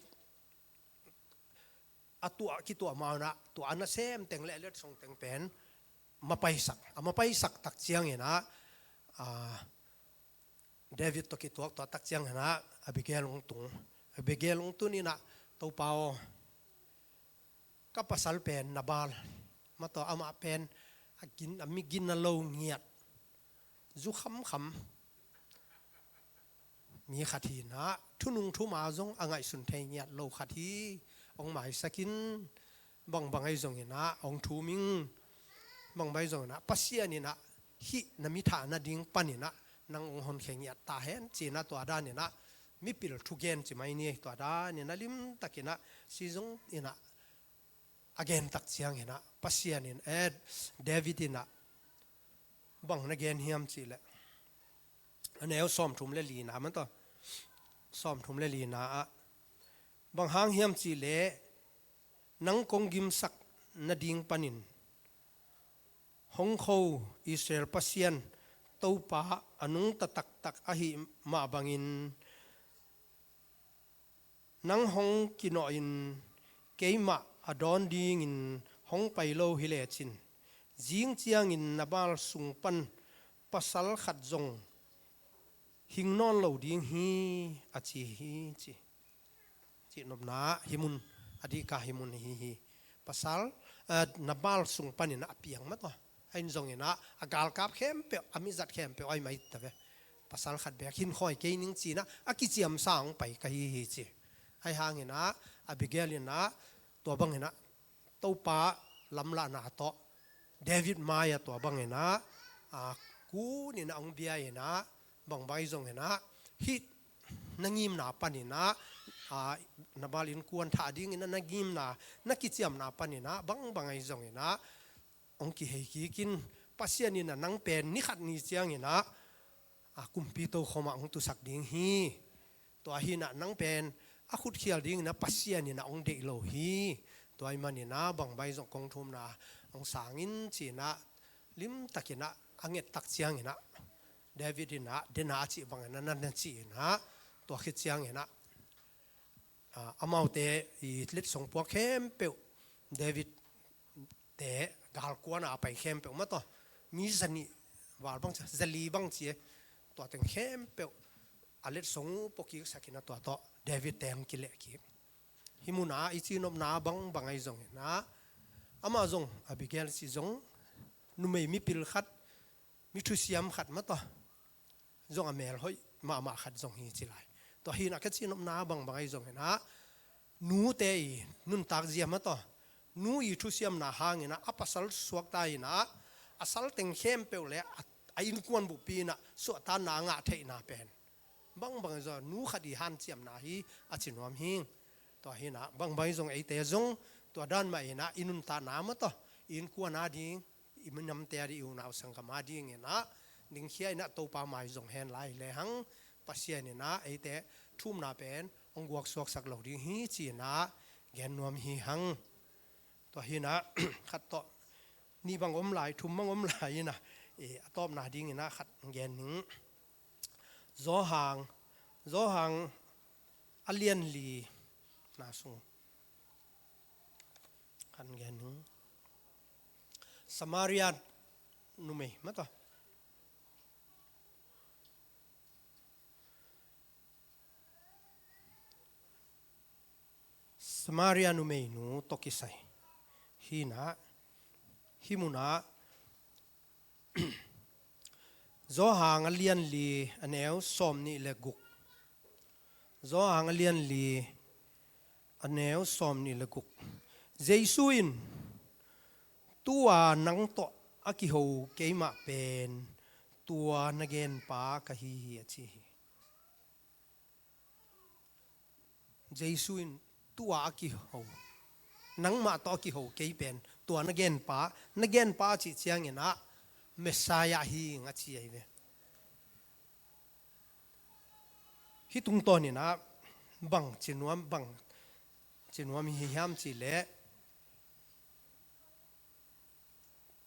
atua ki to mauna to ana sem teng le let song teng pen mapai sak tak chiang ina David to ki tuak to tak chiang ina Abigail ong tung ina to pao ka pasal pen nabal mato ama pen agin amigin na lo ngiat zu khamมีขัดทีนะทุนุงทุมาจงอ่างไอสุนเทียนโลขัดทีองหมายสกินบางไอจงนะองทูมิงบางใบจงนะปัสเซียนี่นะฮินามิฐานาดิ้งปันนี่นะนางองหอนเขียนตาเห็นจีน่าตัวด้านนี่นะมีปิลทุกเกนจีไม่นี่ตัวด้านนี่นะลิมตะกินะซีจงนี่นะอเกนตักเสียงนี่นะปัสเซียนี่เดวิดนี่นะบางนักเกนเฮียมจีเลยอันนี้เอาซ้อมทุ่มเลลีนะมันต่อซ้อมทุ่มเลลีนะบางหางเฮียมจีเล่นังกงกิมสักนาดิงปนินฮงโคอิสราเอลปัสเซียนเต้าป่าอนุงตักอหิมาบังอินนังฮงกินอินเกยมาอดอนดิงอินฮงไปโลฮิเลชินจิงเจียงอินนาบาลสุงปันปัสสัลขัดจงหิงนอนเหล่าดิ้งฮีอาจีฮีจีนบนาหิมุนอดีกาหิมุนฮีปัสสัลนับบาลสุงปันินะเปียงมั้งต่อไอ้จงเห็นนะอากาศกับเข้มเปียอามิจัดเข้มเปียไอ้ไม่แต่เว้ปัสสัลขัดเบียหินคอยเกยนิงจีนะอากิเจียมสางไปกะฮีจีไอ้หางเห็นนะอบิเกลเห็นนะตัวบังเห็นนะเต้าป่าลำละนาโตเดวิดมาอย่าตัวบังเห็นนะกูนี่นะองเบียเห็นนะบางใบจงเห็นนะฮิตนังยิมนาปันนะนับาลินกวนท่าดิ้งนะนังยิมนานักกิจยามนาปันนะบางไอจงเห็นนะองค์กิเฮกิกินปัสเซียนี่นะนังเป็นนิขัดนิเจียงเห็นนะกุมปีโตขมาองตุสักดิ้งฮีตัวฮีนะนังเป็นขุดเขียลดิ้งนะปัสเซียนี่นะองเดโลฮีตัวไอมันนี่นะบางใบจงกองทุมนะองสางินจีนะลิมตะกินะอังเงตักเจียงเห็นนะเดวิดนะเดนาจีบางนั่นจีนะตัวคิดเสียงเห็นนะอามาเตอีลิดส่งพวกเข้มเปียวเดวิดเตะกาลกวนไปเข้มเปียวมาต่อมีจันนี่วาลบังจะลีบังจีตัวแต่งเข้มเปียวอลิดส่งพวกกิสักินะตัวต่อเดวิดเต็มกิเลกิฮิมุนาอีจีนบนาบางไอจงเห็นนะอามาจงอบิเกลซีจงนุ่มมีปิลขัดมีทุเสียมขัดมาต่อจงอเมลเฮ้ยมาขัดจงฮีจิไลตัวฮีนักจีนน้าบางไอจงเห็นนะนูเตยนุนตากเจียมมาต่อนูอีทุเสียมนาหางเห็นนะอัปสัลสวกตายนะอัสัลเต็งเข้มเปลวเลยไอ้กวนบุปีนะสวดตานางะเทนาเป็นบางจงนูขัดอีหันเจียมนาฮีอาจินวมหิงตัวฮีนะบางจงไอเตจงตัวด้านมาเห็นนะอินุนตานามาต่ออินกวนนาดิงอิมันนำเตะดิอุณาสังกมาดิงเห็นนะนิ่งเขียนนะตัวปลาไม้จงเห็นไหลเลยหังปัสเซียนนะไอเตะทุ่มนาเป็นองกวกสวกสักเหล่าดิ้งฮีจีนะแกนนวมฮีหังตัวฮีนะขัดต่อนี่บางอมไหลทุ่มบางอมไหลนะตอบนาดิ้งนะขัดแกนหนึ่งโจหางอเลียนลีนาสุงขัดแกนหนึ่งสมาริยันนุ่มไหมมาต่อ Samaria nu mei nu tokisai hina himuna zo hang alian li aneu som ni le guk zo hang alian li aneu som ni le guk jesuin tua nang to aki ho keima pen tua nagen pa ka hi achi jesuin tua aki ho nang ma to ki ho ke pen tua nagen pa chi chiang ina Messiah hi ngachi ai ve hi tung to ni na bang chinuam hi hiam chi le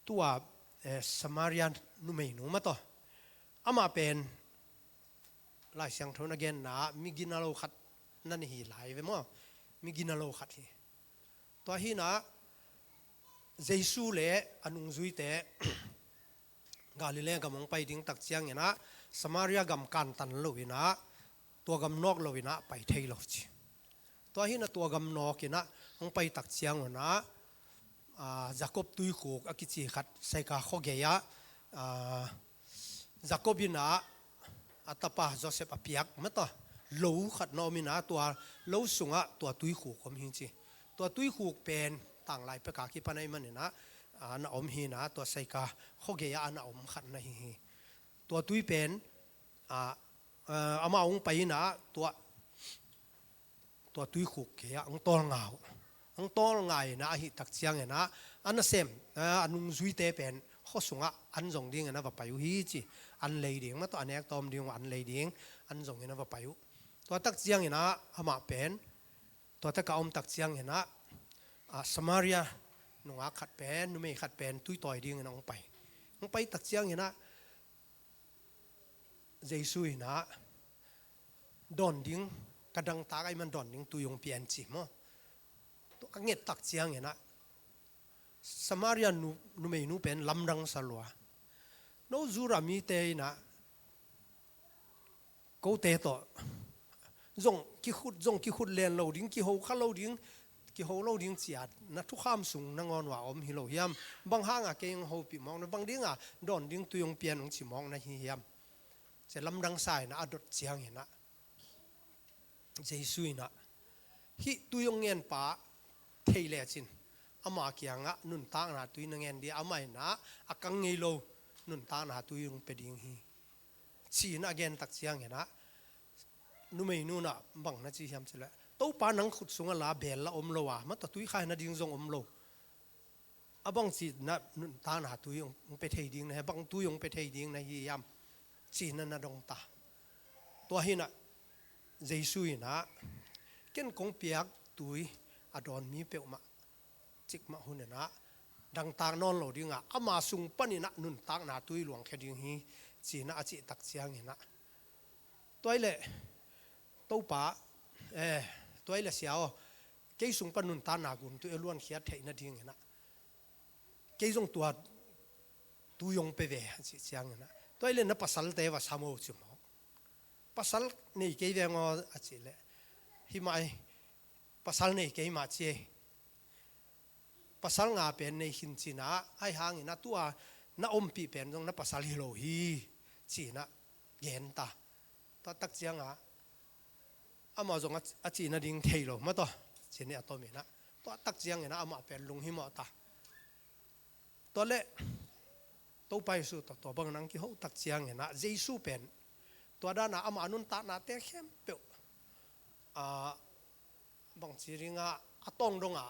tua Samarian nu mei nu ma to ama pen lai siang thon again na mi ginalo khat nan hi lai ve mo mi ginalo khat hi to hi na jesu le anung zui te Galilee gamong pai ding tak chiang ina Samaria gam kan tan loina tua gam nok loina pai thei lo chi to hi na tua gam nok ina ong pai tak chiang ona Jacob tui khok akichi khat saika khogeya Jacobina atapa Joseph apiak mata lo khat nomina tua lo sunga tua tui khok kom hin chi tua tui khok pen tang lai pe ka ki panai manina na om hi na tua saika khogeya ana om khat na hi tua tui pen ama ong pai na tua tui khuk ke ang tol ngai na hi tak chiang na ana sem anung zui te pen khosunga an jong ding na va payu hi chi an lei ding ma to anek tom ding an lei ding an jong na va payu tua tak chiang na ama pen tua ta ka om tak chiang na Samaria nunga khat pen nu mei khat pen tui toi ding na ong pai tak chiang na jesu na don ding kadang ta kai man don ding tu yong pian chi mo to ka nget tak chiang na Samaria nu mei nu pen lamrang salwa no zura mi te na ko te to zong ki khut len lo ding ki ho kha lo ding ki ho lo ding chiat na thu kham sung na ngon wa om hi lo hiam bang hanga ke ng ho pi mong na bang dinga don ding tu yong pian ong chi mong na hi hiam se lamrang sai na adot chiang na jesu na hi tu yong ngen pa thei le chin ama kyanga nun ta na tu na ngen di amai na akang ngei lo nun ta na tu yong pe ding hi chi na again tak chiang na nu mei nu na bang na chi hiam chela to pa nang khut sunga la bel la om lo wa ma ta tui khai na ding jong om lo abang chi na nun ta na tu yong pe thei ding na bang tu yong pe thei ding na hi yam chi na dong ta to hi na jesu na ken kong piak tui adon mi pe ma chik ma hun na dang ta non lo dinga ama sung pani na nun tak na tui luang khe ding hi chi na achi tak chiang na toile to pa toile siao ke sung pan nun ta na gun tu eluan khia thei na ding na ke jong tua tu yong pe ve chi chiang na toile na pasal te wa samo chu mo pasal nei ke ve ngo achi le hi mai pasal nei ke ma che pasal nga pen nei hin china ai hang na tua na om pi pen jong na pasal hi lo hi chi na gen ta tak chiang a ama jong achi na ding thei lo ma to chini atomi na to tak chiang na ama pen lung hi ma ta to le to pai su to bang nang ki ho tak chiang na jesu pen to da na ama nun ta na te khem pe bang chiringa atong donga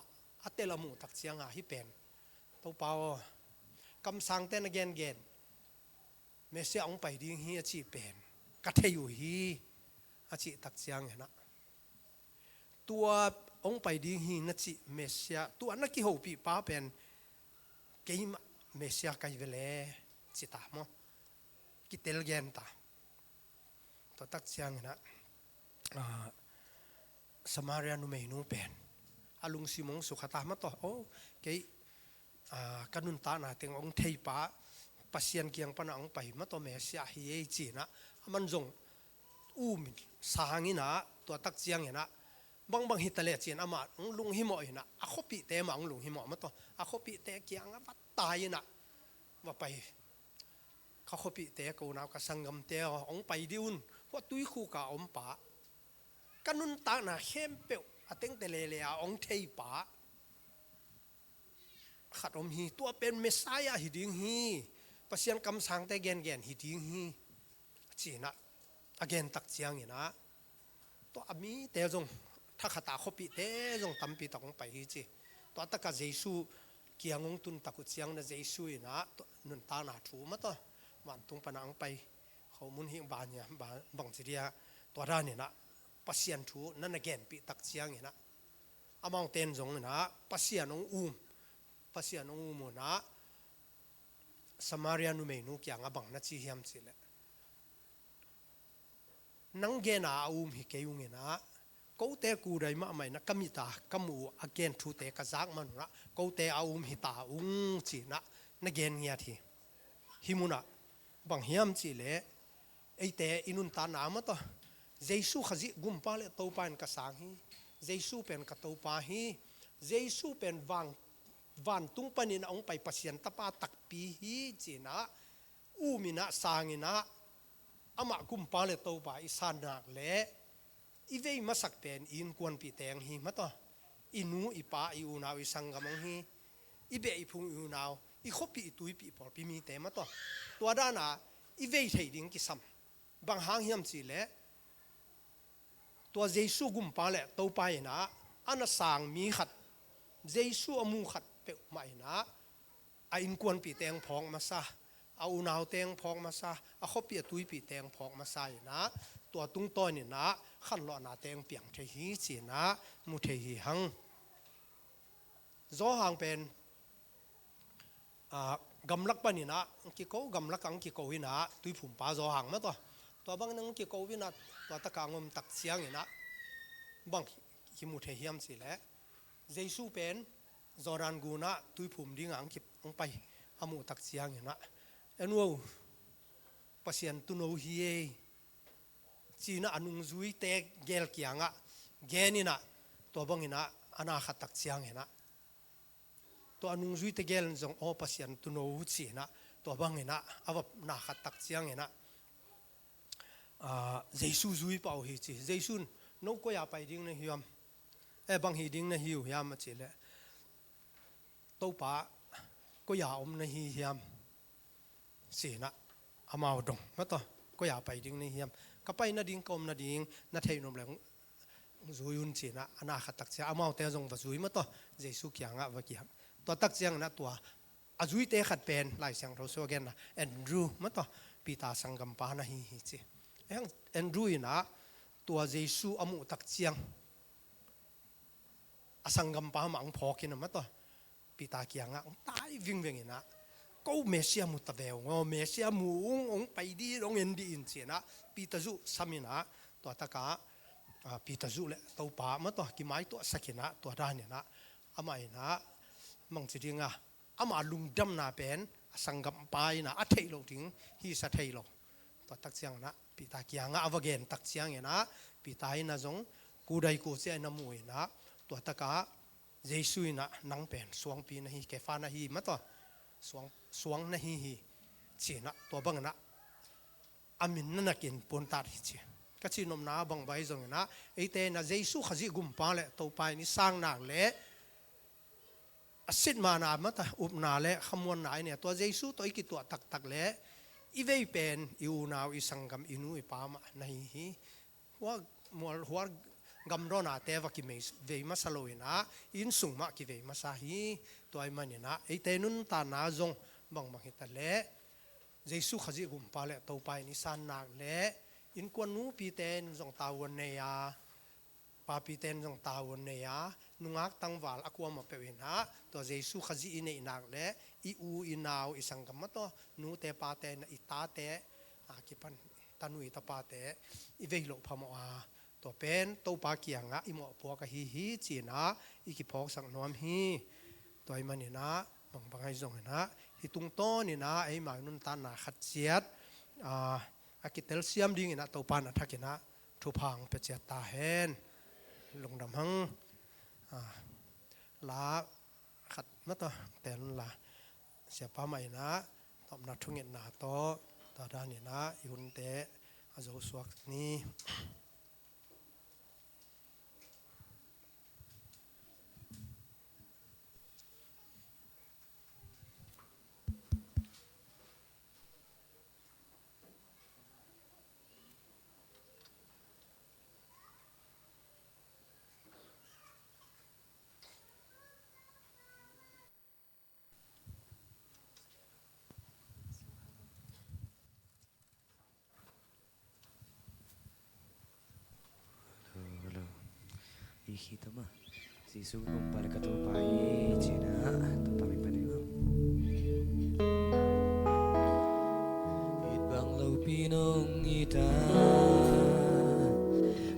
atelamu tak chiang hi pen to pao kam sang ten again me se ong pai ding hi achi pen ka theyu hi achi tak chiang na tua ong pai ding hi na chi mesia tua na ki ho pi pa pen keim mesia kai vele chi ta mo ki tel gen ta to tak chiang na Samaria nu mei nu pen alung simong su khata ma to ke kanun ta na teng ong thei pa pasien kiang pa na ong pai ma to mesia hi e chi na aman jong min sahangina to tak chiang na bang hi tale chin ama lung hi mo ina a khopi te mang lung hi mo ma to a khopi te kyang a wat tai na wa pai kha khopi te ko na ka sangam te ong pai diun wa tui khu ka om pa kanun ta na khem pe ateng te le le a ong thei pa khat om hi tua pen messiah hi ding hi pasian kam sang te gen hi ding hi china again tak chiang ina to ami te jong tha khata khopi te jong tampi takong pai hi chi to ataka jesu kiangong tun taku chiang na jesu ina nun ta na thu ma to man tung panang pai khomun hi ba nya ba bang chiria to ra ni na pasian thu nan again pi tak chiang ina among ten jong na pasian ong mo na samaria nu me nu kyang abang na chi hiam chi le nang ge na hi ke yung ina ko te ku dai ma mai na kamita kamu again thu te ka zak man ra ko te hi ta chi na gen nya thi himuna bang hiam chi le ei te inun ta na ma to jesu khaji gum pa le to pan ka sang hi jesu pen ka to pa hi jesu pen van tung panin ong pai pasien tapa tak pi hi china mina sangina ama gum pa le to pa isan nak le ivei masak pen in kwan pi teng hi mato inu ipa iunaw isangamang hi ibe ipung iunaw i khopi itui pi por pi mi te mato to dana ivei thei ding ki sam bang hang hiam chi le to jesu gum pa le to pa ina ana sang mi khat jesu amu khat pe mai na a in kwan pi teng phong ma sa a unaw teng phong ma sa a khopi atui pi teng phong ma sa ina to tung to ni na khan lo na teng piang the hi chi na mu the hi hang zo hang pen gamlak panina ki ko gamlak ang ki ko ina tui phum pa zo hang ma to bang nang ki ko wina to ta ka ngom tak chiang ina bang ki mu the hiam chi le jesu pen zoran guna tui phum ding ang ki ong pai amu tak chiang ina enwo pasien tu no hi e china anung zui te gel kianga genina to bangina ana khatak chiang ina to anung zui te gel jong o pasien tu no china to bangina awap na khatak chiang ina jesu zui pau hi chi jesun no ko ya pai ding na hiam bang hi ding na hiu hiam ma chile to pa ko ya na hi hiam sina amao dong ma to ko ya pai ding na hiam ka pai na ding kom na ding na thei nom leng zuyun china ana khatak cha amao te jong wa zui ma to jesu kyanga wa ki to tak chiang na to azui te khat pen lai sang ro so again na andrew ma to pita sangam pa na hi chi andrew ina to jesu amu tak chiang asangam pa ma ang phokin ma to pita kyanga tai wing ina ko mesia mu ta veo ngo mesia mu ong pai di ong en di in chena pita zu samina to taka pita zu le to pa ma to ki mai to sakina to dan na ama ina mang chidinga ama lungdam na pen sangam pai na a thei lo ting hi sa thei lo to tak chiang na pita kyanga avagen tak chiang ina pita ina jong ku dai ku che na mu ina to taka jesu ina nang pen suang pi na hi ke fa na hi ma to suang na hi china to bang na amin na kin pon tar hi chi ka chi nom na bang bai jong na eite na jesu khaji gum pa le to pai ni sang nak le asit ma na ma ta up na le khamon na ne to jesu to ki to tak tak le i vei pen i u naw i sangam inu i pa ma na hi wa mol huar gam ro na te va ki me ve ma saloina in sung ma ki ve ma sa hi to ai mani na eite nun ta na jong bang ma hita le jesu khaji gum pa le to pai ni san nak le in kon nu pi ten jong tawon ne ya pa pi ten jong tawon ne ya nungak tangwal akwa ma pe na to jesu khaji ine inak le i u inaw isangam ma to nu te pa te na ita te ki pan tanui ta pa te i ve lo phamo to pen to pa kianga imo po ka hi china iki phok sang nom hi toy mani na bangai jong na hitung to ni na ai ma nun ta na khat chiat akitel siam ding ina to pa na thakina thu phang pe chat ta hen ลงดำหังลาขัดมาต่อแต่ลาเสียป้าใหม่นะตอบนัดทุ่งเงินนาโตตาดานี่นะยุนเตะอาโจสวกนี้Kita mah si sugong para katupai Cina tetapi pada Itbang lau pinong ita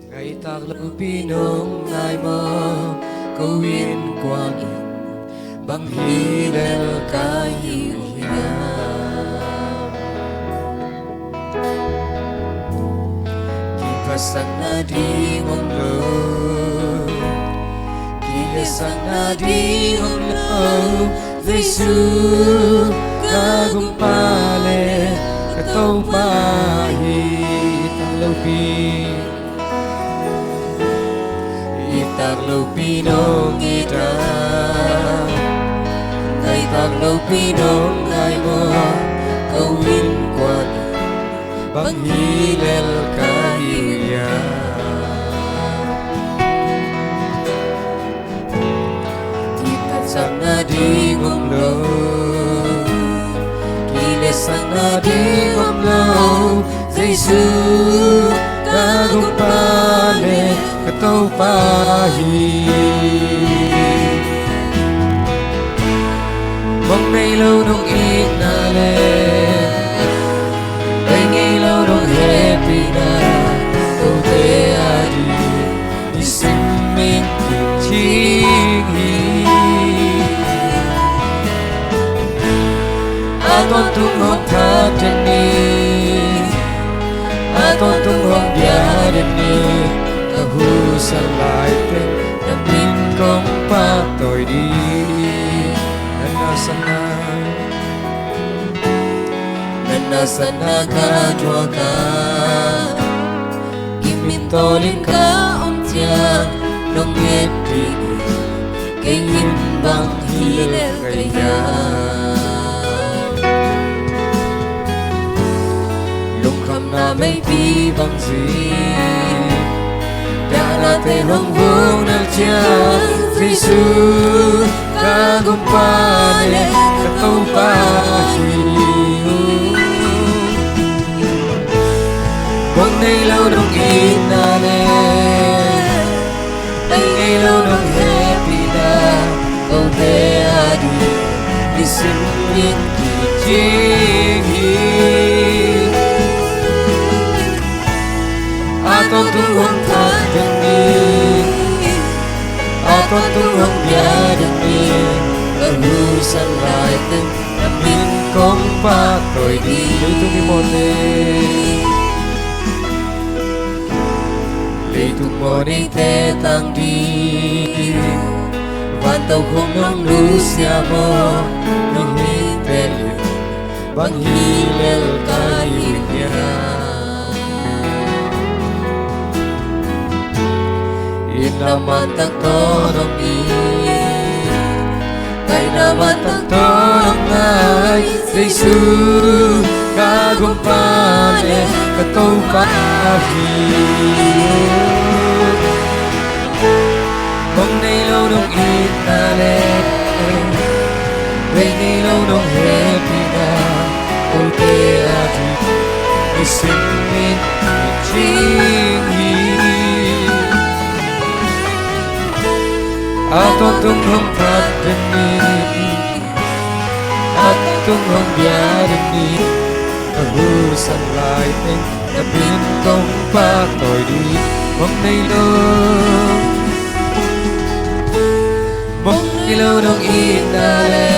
Ngai tak lau pinong ngai mo Kawin quang in Bang hilel kayu hiya Kipasan na di ngong lo Sang nadi umlau Yesu kagumpale katau pahi tarlupi itarlupi nong ita ngai tarlupi nong ngai mo kawin kwat bang hilel kahiya Sang nadi ngomlo Kile sang nadi ngomlo Yesu kagumpale katau pahi Mong nay lâu nong inale Ay ngay lâu nong happy na Kau te adi Isimik chinghi Aton tung hong thát chân ni Aton tung hong bia chân ni Cả hu sa lại tên Nằm tin công pa tội đi Nana sana ka chua ka Kimin to linh ka ông cha Nông nghiệt đi Cây hin băng hilel kaya Na may pi bang zi Da la te hong hong nal chia Yesu kagumpale katau pahi Bong nay lâu nong inale Ay ngay lâu nong happy na Kau te adi Isin yin ki jinghi Aton tung hong thát chân ni Aton tung hong bia chân ni Cả hu san lại tên Nằm min công pa tội đi Lấy tung đi mô tê Lấy tung mô đi tê tăng đi Van tàu không nông lưu xia mô Nông hi tê liu Bang hi lel ka hi nha Naman tak tolong i Kay naman tak tolong ay Yesu kagumpale katau pahi Mong nay lâu nong inale Way nay lâu nong happy na Ol te adi Isin min chinghi Aton tung hong thát chân ni Aton tung hong bia chân ni Cả hu san lại tên Nằm bin công pa tội đi Mong nay lâu nong inale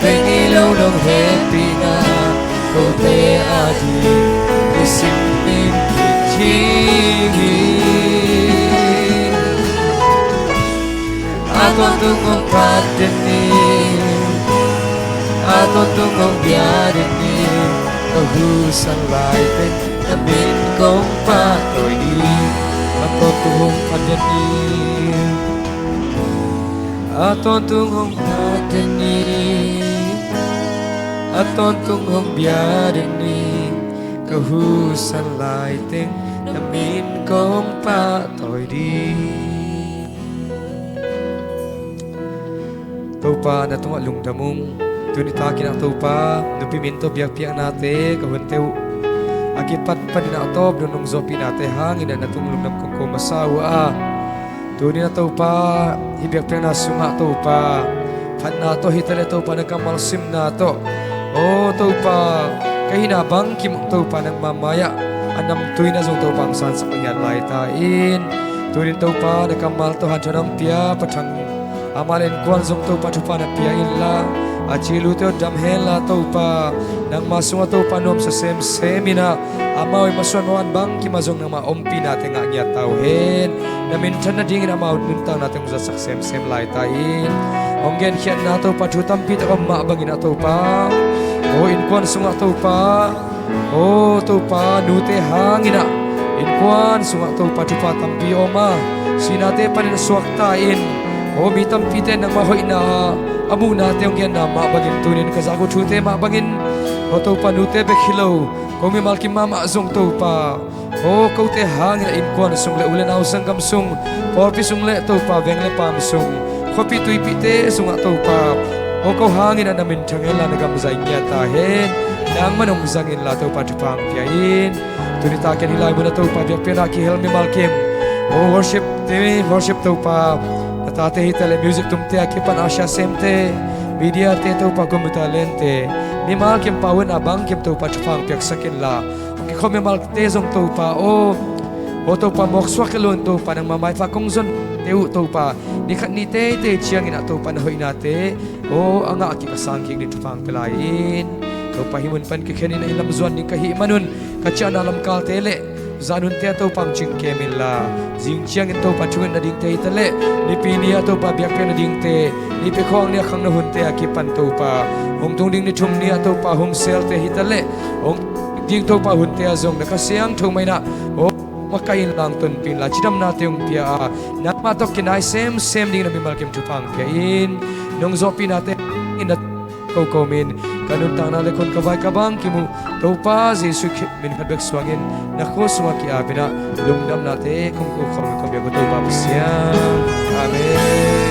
Kay ngay lâu nong happy na Kau te adi Isin min ki chinghi Aton tungong kadeni Aton tungong biadeni Kahusan laiten Namin kong patoy di Aton tungong kadeni Aton tungong kadeni Aton tungong biadeni Kahusan laiten Namin kong patoy di Tupa na tunga lungdamong Tunita kinak tupa Nupiminto biyak-biyak nate Kahuntew Akipat pa dinatob Nunong zopi nate hangin na natulong ng kong kumasawa Tuni na tupa Hibiyak-biyak na sunga tupa Pan nato hitale tupa Nagkamalsim nato O tupa Kahinabang kimong tupa ng mamaya Anam tuy na zong tupa Ang saan sa pangyalay tain Tuni tupa Nagkamaltohan siya ng piya Patang Amalin kuan zong tupa chupa na piyain la Achilu teo damhen la tupa Nang masunga tupa nom sa sem-semina Amaw masuan mawan bang kimazong nang maompi natin nga niya tauhin Namintan na dingin amaw nuntang natin masasak sem-sem lai tain Onggen kian na tupa chutampit ako maabangin na tupa O inkuan sunga tupa O tupa nute hangina Inkuan sunga tupa chupa tampi oma Sinate panin suwaktain O mitam piten ng mahoy na Amu natin yung yan na maabagin tunin Kazago chute maabagin O tupa nute bekhilaw Kung may malkim mama azong tupa O kaute hangin na inkuan Sungle ulan awsang gamsung Porpi sungle tupa Vengle pamsung Kopi tuy pite sunga tupa O kau hangin na namin Tiyangela nagamzay niya tahin Nang manong zangin la tupa chupang piyain Tunitakin hilay mo na tupa Biyak pinaki helmi malkim O worship tupa Tate hitale music tumte akipan asya semte media te to pa gumutalente ni mal kim pawen abang kim to pa chupang pyak sakin la okay khome mal te zong to pa o to pa mokswa kelon to pa nang mamay fa kong zon teu to pa ni khat ni te chiang ina to pa na hoi na te o anga ki kasang ki ni chupang pelain to pa himun pan ki khenin ilam zon ni kahi manun kacha na lam kal tele Zanun te to pang ching kemilla jing chiang in to pa chun na ding te itale ni pinia to pa biak pe na ding te ni pe khong ni khang na hun te akipan to pa hong tung ding ni thum ni to pa home sale te hitale hong ding to pa hun te azong na kasyang thung mai na o makain lang ton pin la chidam na te ung pia na ma to kinai sem ding na bimal kim chupang ke in nong zopi na te in komin kanun tang na lekon kawai kabang kimu topa jesu min phabek swangin nakho suma ki abina lungdam nate kum ko khom ko be ko topa siam amen